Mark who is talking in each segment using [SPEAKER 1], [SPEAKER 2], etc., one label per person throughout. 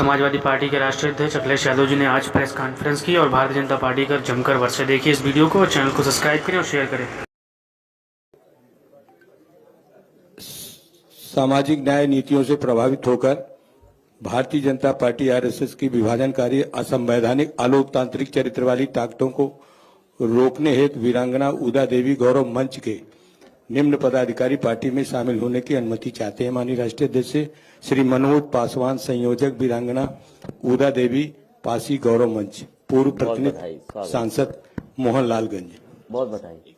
[SPEAKER 1] Samajwadi party के राष्ट्रीय अध्यक्ष अखिलेश यादव जी ने आज प्रेस कॉन्फ्रेंस की और भारतीय जनता पार्टी का जमकर वर्षा। देखिए इस वीडियो को और चैनल को सब्सक्राइब करें और शेयर करें।
[SPEAKER 2] सामाजिक न्याय नीतियों से प्रभावित होकर भारतीय जनता पार्टी आरएसएस की विभाजनकारी, असंवैधानिक, अलोकतांत्रिक चरित्र वाली ताकतों को रोकने हेतु वीरांगना उदा देवी गौरव मंच के निम्न पदाधिकारी पार्टी में शामिल होने की अनुमति चाहते हैं। माननीय राष्ट्रीय अध्यक्ष श्री मनोज पासवान, संयोजक वीरांगना उदा देवी पासी गौरव मंच, पूर्व प्रतिनिधि सांसद मोहनलालगंज।
[SPEAKER 3] बहुत बधाई।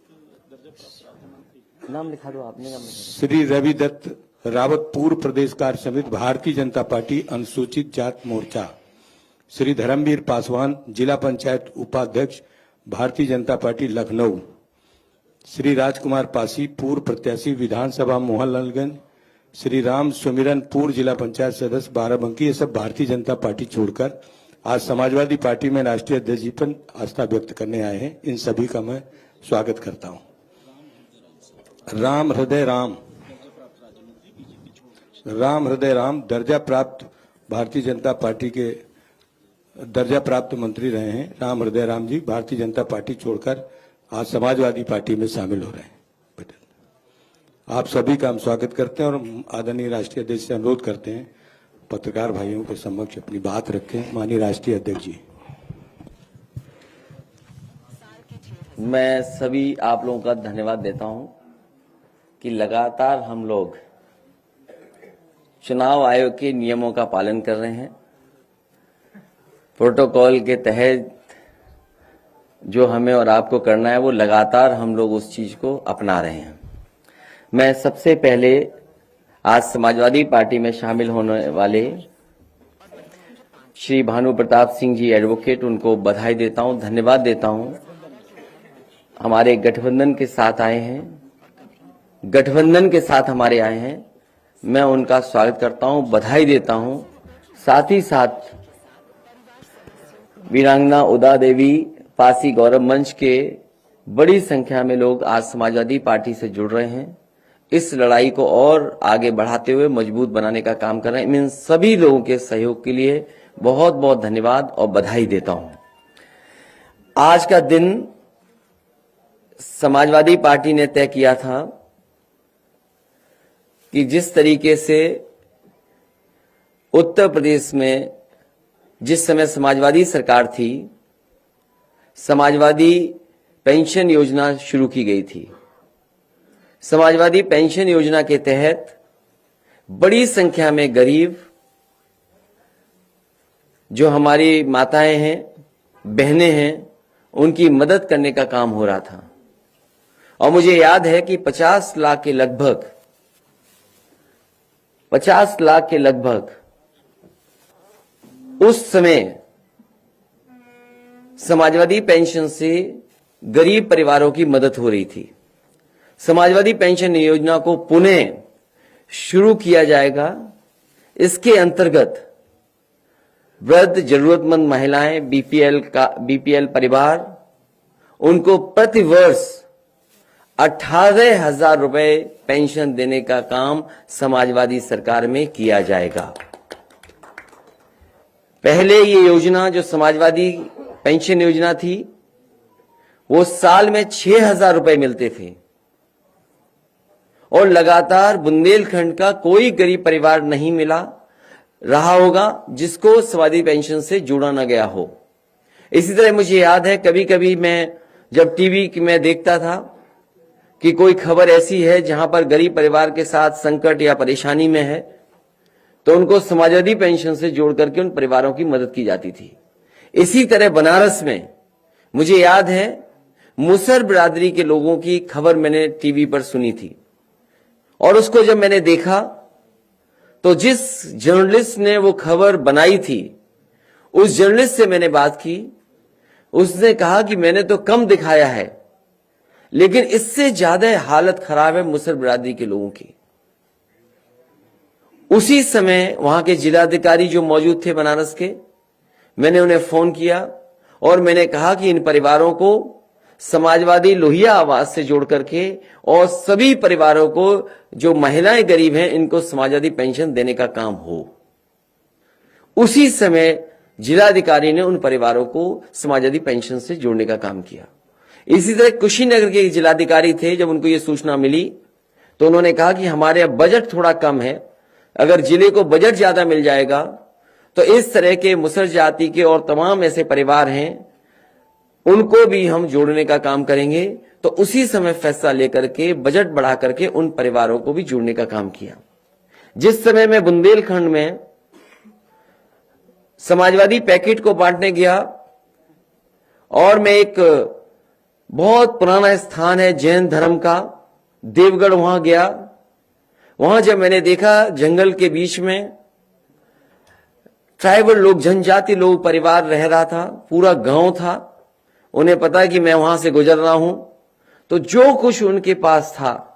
[SPEAKER 3] नाम लिखा दो, आपने नाम लिखा।
[SPEAKER 2] श्री रवि दत्त रावत, पूर्व प्रदेश कार्य समिति भारतीय जनता पार्टी अनुसूचित जात मोर्चा। श्री धर्मवीर पासवान, जिला पंचायत उपाध्यक्ष भारतीय जनता पार्टी लखनऊ। श्री राजकुमार पासी, पूर्व प्रत्याशी विधानसभा मोहनलालगंज। श्री राम सुमिरन, पूर्व जिला पंचायत सदस्य बाराबंकी। ये सब भारतीय जनता पार्टी छोड़कर आज समाजवादी पार्टी में राष्ट्रीय अध्यक्ष जी पर आस्था व्यक्त करने आए हैं। इन सभी का मैं स्वागत करता हूं। राम हृदय राम दर्जा प्राप्त भारतीय जनता पार्टी के दर्जा प्राप्त मंत्री रहे हैं। राम हृदय राम जी भारतीय जनता पार्टी छोड़कर आज समाजवादी पार्टी में शामिल हो रहे हैं। आप सभी का हम स्वागत करते हैं और आदरणीय राष्ट्रीय अध्यक्ष से अनुरोध करते हैं पत्रकार भाइयों के समक्ष अपनी बात रखें। माननीय राष्ट्रीय अध्यक्ष जी।
[SPEAKER 3] मैं सभी आप लोगों का धन्यवाद देता हूं कि लगातार हम लोग चुनाव आयोग के नियमों का पालन कर रहे हैं। प्रोटोकॉल के तहत जो हमें और आपको करना है वो लगातार हम लोग उस चीज को अपना रहे हैं। मैं सबसे पहले आज समाजवादी पार्टी में शामिल होने वाले श्री भानु प्रताप सिंह जी एडवोकेट, उनको बधाई देता हूं, धन्यवाद देता हूं। हमारे गठबंधन के साथ आए हैं, गठबंधन के साथ हमारे आए हैं। मैं उनका स्वागत करता हूं, बधाई देता हूं। साथ ही साथ वीरांगना उदा देवी पासी गौरव मंच के बड़ी संख्या में लोग आज समाजवादी पार्टी से जुड़ रहे हैं। इस लड़ाई को और आगे बढ़ाते हुए मजबूत बनाने का काम कर रहे हैं। इन सभी लोगों के सहयोग के लिए बहुत बहुत धन्यवाद और बधाई देता हूं। आज का दिन समाजवादी पार्टी ने तय किया था कि जिस तरीके से उत्तर प्रदेश में जिस समय समाजवादी सरकार थी, समाजवादी पेंशन योजना शुरू की गई थी। समाजवादी पेंशन योजना के तहत बड़ी संख्या में गरीब जो हमारी माताएं हैं, बहनें हैं, उनकी मदद करने का काम हो रहा था। और मुझे याद है कि 50 लाख के लगभग उस समय समाजवादी पेंशन से गरीब परिवारों की मदद हो रही थी। समाजवादी पेंशन योजना को पुनः शुरू किया जाएगा। इसके अंतर्गत वृद्ध, जरूरतमंद महिलाएं, बीपीएल परिवार, उनको प्रतिवर्ष 18,000 रुपए पेंशन देने का काम समाजवादी सरकार में किया जाएगा। पहले ये योजना जो समाजवादी पेंशन योजना थी वो साल में 6,000 रुपए मिलते थे और लगातार बुंदेलखंड का कोई गरीब परिवार नहीं मिला रहा होगा जिसको समाजवादी पेंशन से जोड़ा न गया हो। इसी तरह मुझे याद है कभी कभी मैं जब टीवी में देखता था कि कोई खबर ऐसी है जहां पर गरीब परिवार के साथ संकट या परेशानी में है तो उनको समाजवादी पेंशन से जोड़ करके उन परिवारों की मदद की जाती थी। इसी तरह बनारस में मुझे याद है मुसर बिरादरी के लोगों की खबर मैंने टीवी पर सुनी थी और उसको जब मैंने देखा तो जिस जर्नलिस्ट ने वो खबर बनाई थी उस जर्नलिस्ट से मैंने बात की। उसने कहा कि मैंने तो कम दिखाया है लेकिन इससे ज्यादा हालत खराब है मुसर बिरादरी के लोगों की। उसी समय वहां के जिलाधिकारी जो मौजूद थे बनारस के, मैंने उन्हें फोन किया और मैंने कहा कि इन परिवारों को समाजवादी लोहिया आवाज से जोड़ करके और सभी परिवारों को जो महिलाएं गरीब हैं इनको समाजवादी पेंशन देने का काम हो। उसी समय जिलाधिकारी ने उन परिवारों को समाजवादी पेंशन से जोड़ने का काम किया। इसी तरह कुशीनगर के जिलाधिकारी थे, जब उनको ये सूचना मिली तो उन्होंने कहा कि हमारे अब बजट थोड़ा कम है, अगर जिले को बजट ज्यादा मिल जाएगा तो इस तरह के मुसहर जाति के और तमाम ऐसे परिवार हैं उनको भी हम जोड़ने का काम करेंगे। तो उसी समय फैसला लेकर के बजट बढ़ा करके उन परिवारों को भी जोड़ने का काम किया। जिस समय मैं बुंदेलखंड में समाजवादी पैकेट को बांटने गया और मैं एक बहुत पुराना स्थान है जैन धर्म का देवगढ़, वहां गया। वहां जब मैंने देखा जंगल के बीच में ट्राइबल लोग, जनजाति लोग परिवार रह रहा था, पूरा गांव था, उन्हें पता कि मैं वहां से गुजर रहा हूं, तो जो कुछ उनके पास था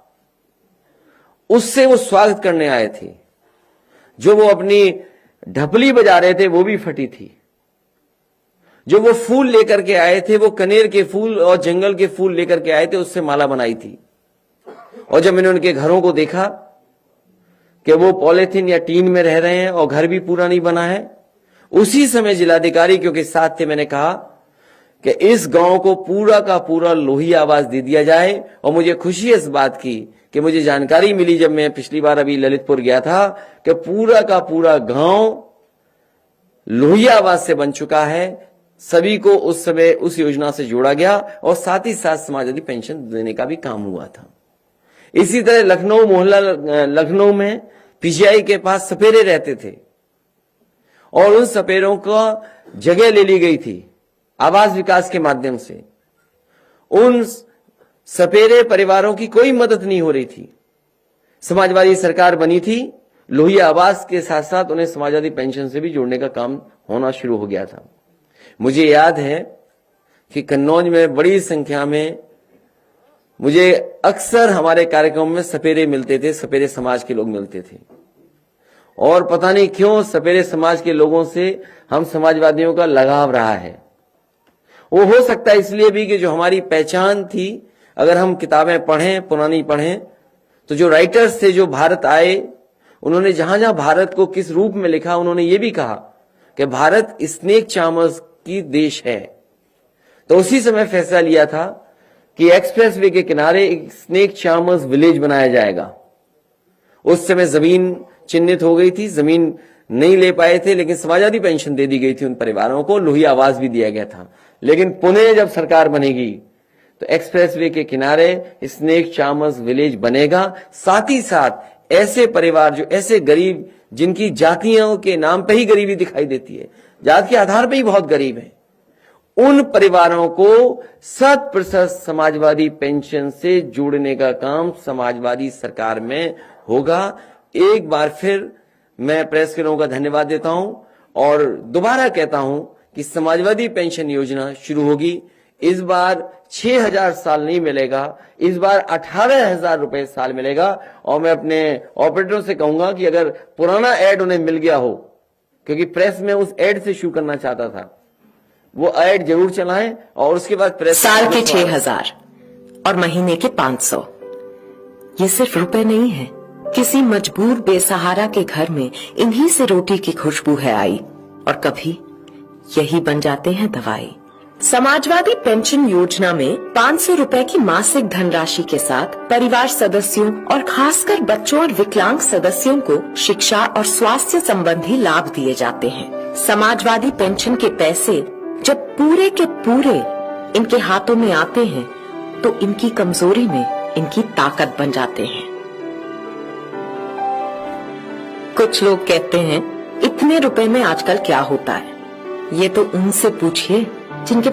[SPEAKER 3] उससे वो स्वागत करने आए थे। जो वो अपनी ढपली बजा रहे थे वो भी फटी थी। जो वो फूल लेकर के आए थे वो कनेर के फूल और जंगल के फूल लेकर के आए थे, उससे माला बनाई थी। और जब मैंने उनके घरों को देखा कि वो पॉलिथीन या टीन में रह रहे हैं और घर भी पूरा नहीं बना है, उसी समय जिलाधिकारी क्योंकि साथ थे, मैंने कहा कि इस गांव को पूरा का पूरा लोही आवास दे दिया जाए। और मुझे खुशी है इस बात की कि मुझे जानकारी मिली जब मैं पिछली बार अभी ललितपुर गया था कि पूरा का पूरा गांव लोही आवास से बन चुका है। सभी को उस समय उस योजना से जोड़ा गया और साथ ही साथ समाजवादी पेंशन देने का भी काम हुआ था। इसी तरह लखनऊ मोहल्ला, लखनऊ में पीजीआई के पास सपेरे रहते थे और उन सपेरों को जगह ले ली गई थी आवास विकास के माध्यम से। उन सपेरे परिवारों की कोई मदद नहीं हो रही थी। समाजवादी सरकार बनी थी, लोही आवास के साथ साथ उन्हें समाजवादी पेंशन से भी जोड़ने का काम होना शुरू हो गया था। मुझे याद है कि कन्नौज में बड़ी संख्या में मुझे अक्सर हमारे कार्यक्रम में सपेरे मिलते थे, सपेरे समाज के लोग मिलते थे। और पता नहीं क्यों सपेरे समाज के लोगों से हम समाजवादियों का लगाव रहा है। वो हो सकता है इसलिए भी कि जो हमारी पहचान थी, अगर हम किताबें पढ़ें, पुरानी पढ़ें, तो जो राइटर्स थे जो भारत आए, उन्होंने जहां जहां भारत को किस रूप में लिखा, उन्होंने ये भी कहा कि भारत स्नेक चार्मर्स की देश है। तो उसी समय फैसला लिया था कि एक्सप्रेसवे के किनारे एक स्नेक चार्मर्स विलेज बनाया जाएगा। उस समय जमीन चिन्हित हो गई थी, जमीन नहीं ले पाए थे, लेकिन समाजवादी पेंशन दे दी गई थी उन परिवारों को, लोही आवास भी दिया गया था। लेकिन पुणे जब सरकार बनेगी तो एक्सप्रेसवे के किनारे स्नेक चार्मर्स विलेज बनेगा। साथ ही साथ ऐसे परिवार जो ऐसे गरीब, जिनकी जातियों के नाम पे ही गरीबी दिखाई देती है, जात के आधार पे ही बहुत गरीब है, उन परिवारों को 100% समाजवादी पेंशन से जोड़ने का काम समाजवादी सरकार में होगा। एक बार फिर मैं प्रेस के लोगों का धन्यवाद देता हूं और दोबारा कहता हूं कि समाजवादी पेंशन योजना शुरू होगी। इस बार 6,000 साल नहीं मिलेगा, इस बार 18,000 रुपए साल मिलेगा। और मैं अपने ऑपरेटरों से कहूंगा कि अगर पुराना एड उन्हें मिल गया हो, क्योंकि प्रेस में उस एड से शुरू करना चाहता था, वो एड जरूर चलाएं और उसके बाद प्रेस।
[SPEAKER 4] साल के 6,000 और महीने के 500, ये सिर्फ रुपए नहीं है। किसी मजबूर बेसहारा के घर में इन्हीं से रोटी की खुशबू है आई और कभी यही बन जाते हैं दवाई। समाजवादी पेंशन योजना में 500 रुपए की मासिक धनराशि के साथ परिवार सदस्यों और खासकर बच्चों और विकलांग सदस्यों को शिक्षा और स्वास्थ्य संबंधी लाभ दिए जाते हैं। समाजवादी पेंशन के पैसे जब पूरे के पूरे इनके हाथों में आते हैं तो इनकी कमजोरी में इनकी ताकत बन जाते हैं। कुछ लोग कहते हैं इतने रुपए में आजकल क्या होता है, ये तो उनसे पूछिए जिनके